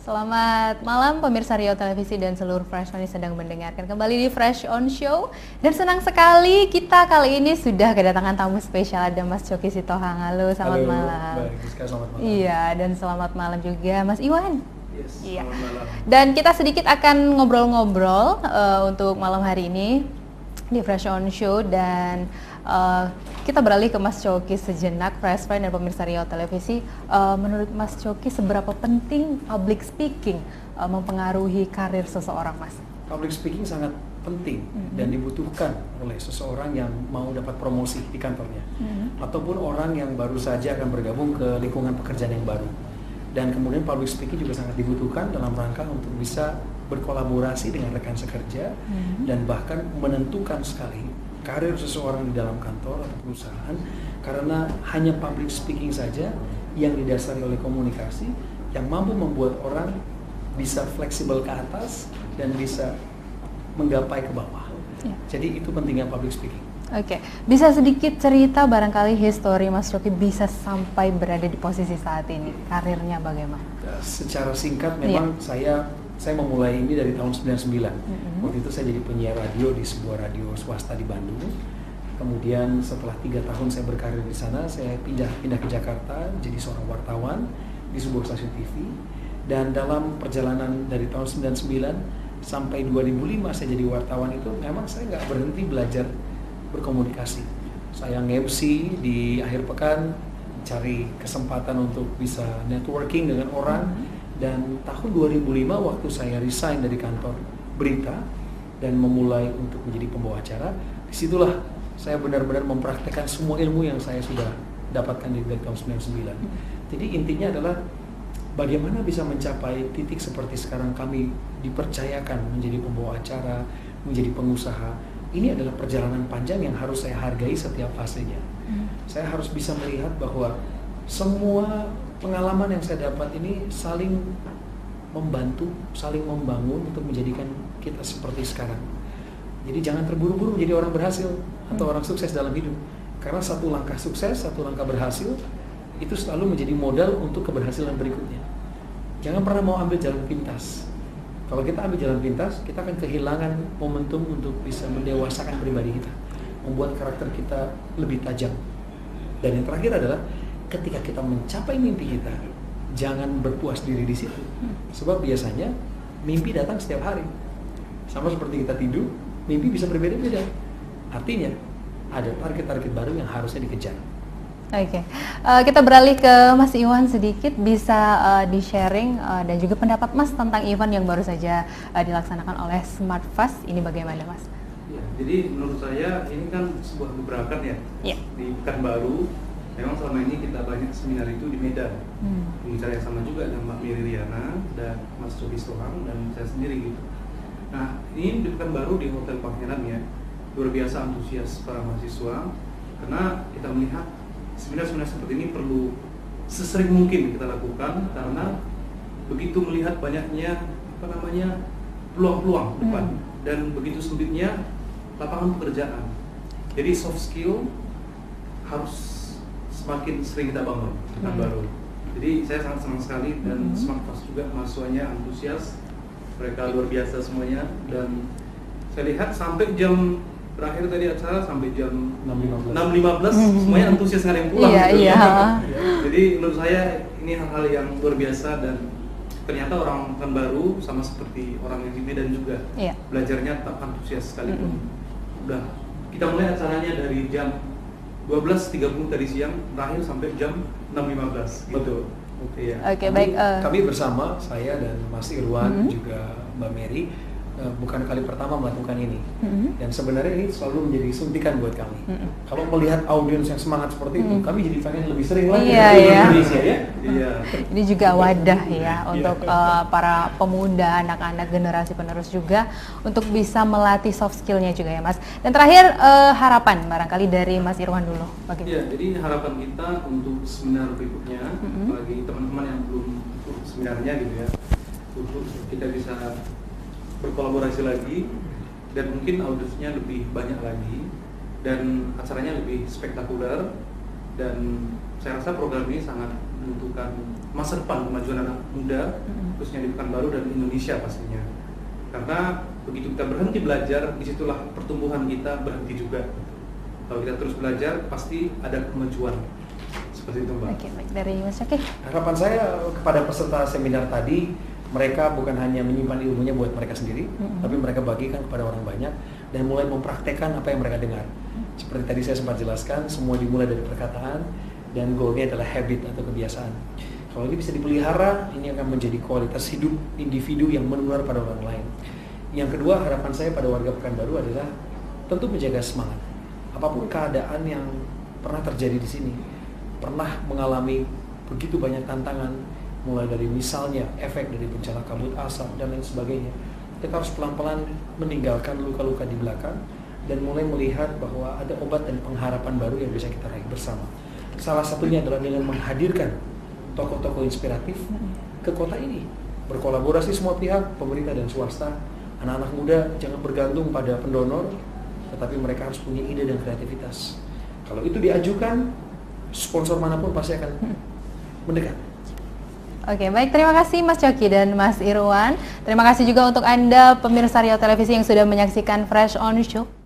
Selamat malam pemirsa Rio Televisi dan seluruh Fresh On yang sedang mendengarkan kembali di Fresh On Show. Dan senang sekali kita kali ini sudah kedatangan tamu spesial, ada Mas Coki Sitohang. Halo, selamat malam. Baik, Rizka, selamat malam. Iya, dan selamat malam juga Mas Iwan. Yes, Iya. selamat malam. Dan kita sedikit akan ngobrol-ngobrol untuk malam hari ini di Fresh On Show, dan kita beralih ke Mas Coki sejenak, Fresh Friend dan pemirsa Rio Televisi. Menurut Mas Coki, seberapa penting public speaking mempengaruhi karir seseorang, Mas? Public speaking sangat penting dan dibutuhkan oleh seseorang yang mau dapat promosi di kantornya, ataupun orang yang baru saja akan bergabung ke lingkungan pekerjaan yang baru. Dan kemudian public speaking juga sangat dibutuhkan dalam rangka untuk bisa berkolaborasi dengan rekan sekerja dan bahkan menentukan sekali karir seseorang di dalam kantor atau perusahaan, karena hanya public speaking saja yang didasari oleh komunikasi yang mampu membuat orang bisa fleksibel ke atas dan bisa menggapai ke bawah. Ya. Jadi itu pentingnya public speaking. Oke, bisa sedikit cerita barangkali histori Mas Coki bisa sampai berada di posisi saat ini, karirnya bagaimana? Secara singkat memang saya memulai ini dari tahun 99. Waktu itu saya jadi penyiar radio di sebuah radio swasta di Bandung. Kemudian setelah 3 tahun saya berkarir di sana, saya pindah ke Jakarta jadi seorang wartawan di sebuah stasiun TV. Dan dalam perjalanan dari tahun 99 sampai 2005 saya jadi wartawan itu, memang saya nggak berhenti belajar berkomunikasi. Saya nge-MC di akhir pekan, cari kesempatan untuk bisa networking dengan orang. Dan tahun 2005 waktu saya resign dari kantor berita dan memulai untuk menjadi pembawa acara, disitulah saya benar-benar mempraktekkan semua ilmu yang saya sudah dapatkan dari tahun 99. Jadi intinya adalah bagaimana bisa mencapai titik seperti sekarang kami dipercayakan menjadi pembawa acara, menjadi pengusaha. Ini adalah perjalanan panjang yang harus saya hargai setiap fasenya. Saya harus bisa melihat bahwa semua pengalaman yang saya dapat ini saling membantu, saling membangun untuk menjadikan kita seperti sekarang. Jadi jangan terburu-buru menjadi orang berhasil atau orang sukses dalam hidup. Karena satu langkah sukses, satu langkah berhasil, itu selalu menjadi modal untuk keberhasilan berikutnya. Jangan pernah mau ambil jalan pintas. Kalau kita ambil jalan pintas, kita akan kehilangan momentum untuk bisa mendewasakan pribadi kita, membuat karakter kita lebih tajam. Dan yang terakhir adalah ketika kita mencapai mimpi kita, jangan berpuas diri di situ. Sebab biasanya mimpi datang setiap hari. Sama seperti kita tidur, mimpi bisa berbeda-beda. Artinya ada target-target baru yang harusnya dikejar. Oke, kita beralih ke Mas Iwan sedikit, bisa di-sharing dan juga pendapat Mas tentang event yang baru saja dilaksanakan oleh Smart Fast. Ini bagaimana, Mas? Ya, jadi menurut saya ini kan sebuah gebrakan ya, di Pekanbaru. Memang selama ini kita banyak seminar itu di Medan. Pembicara yang sama juga dengan Mbak Miri Riana dan Mas Coki Sitohang dan saya sendiri gitu. Nah, ini di Pekanbaru di Hotel Pangeran ya, luar biasa antusias para mahasiswa, karena kita melihat seminar-seminar seperti ini perlu sesering mungkin kita lakukan, karena begitu melihat banyaknya peluang-peluang depan dan begitu sempitnya lapangan pekerjaan. Jadi soft skill harus semakin sering kita bangun dengan baru. Jadi saya sangat senang sekali dan Smart Fast juga mahasiswanya antusias, mereka luar biasa semuanya, dan saya lihat sampai jam terakhir tadi acara sampai jam 6.15 semuanya antusias, nggak ada yang pulang. Iya. Jadi menurut saya ini hal-hal yang luar biasa, dan ternyata orang Pekanbaru sama seperti orang yang di Medan juga belajarnya tetap antusias sekalipun. Udah kita mulai acaranya dari jam 12.30 tadi siang, terakhir sampai jam 6.15 gitu. Betul. Oke, baik. Kami bersama, saya dan Mas Irwan juga Mbak Mary, bukan kali pertama melakukan ini. Dan sebenarnya ini selalu menjadi suntikan buat kami. Kalau melihat audiens yang semangat seperti itu, kami jadi pengen lebih sering lagi di Indonesia ya. Ini juga wadah ya untuk para pemuda, anak-anak generasi penerus juga untuk bisa melatih soft skillnya juga ya, Mas. Dan terakhir harapan barangkali dari Mas Irwan dulu. Iya, jadi harapan kita untuk seminar berikutnya, bagi teman-teman yang belum ikut seminarnya gitu ya, untuk kita bisa berkolaborasi lagi dan mungkin audiensnya lebih banyak lagi dan acaranya lebih spektakuler, dan saya rasa program ini sangat menentukan masa depan kemajuan anak muda, khususnya di Pekanbaru dan Indonesia pastinya. Karena begitu kita berhenti belajar, disitulah pertumbuhan kita berhenti juga. Kalau kita terus belajar, pasti ada kemajuan. Seperti itu, Mbak. Oke, baik, dari Mas Coki. Harapan saya kepada peserta seminar tadi, mereka bukan hanya menyimpan ilmunya buat mereka sendiri, tapi mereka bagikan kepada orang banyak dan mulai mempraktekkan apa yang mereka dengar. Seperti tadi saya sempat jelaskan, semua dimulai dari perkataan dan goalnya adalah habit atau kebiasaan. Kalau ini bisa dipelihara, ini akan menjadi kualitas hidup individu yang menular pada orang lain. Yang kedua, harapan saya pada warga Pekanbaru adalah tentu menjaga semangat. Apapun keadaan yang pernah terjadi di sini, pernah mengalami begitu banyak tantangan, mulai dari misalnya efek dari bencana kabut asap dan lain sebagainya. Kita harus pelan-pelan meninggalkan luka-luka di belakang dan mulai melihat bahwa ada obat dan pengharapan baru yang bisa kita raih bersama. Salah satunya adalah dengan menghadirkan tokoh-tokoh inspiratif ke kota ini. Berkolaborasi semua pihak, pemerintah dan swasta. Anak-anak muda jangan bergantung pada pendonor, tetapi mereka harus punya ide dan kreativitas. Kalau itu diajukan, sponsor manapun pasti akan mendekat. Oke, baik, terima kasih Mas Coki dan Mas Irwan. Terima kasih juga untuk Anda pemirsa Riau Televisi yang sudah menyaksikan Fresh On Show.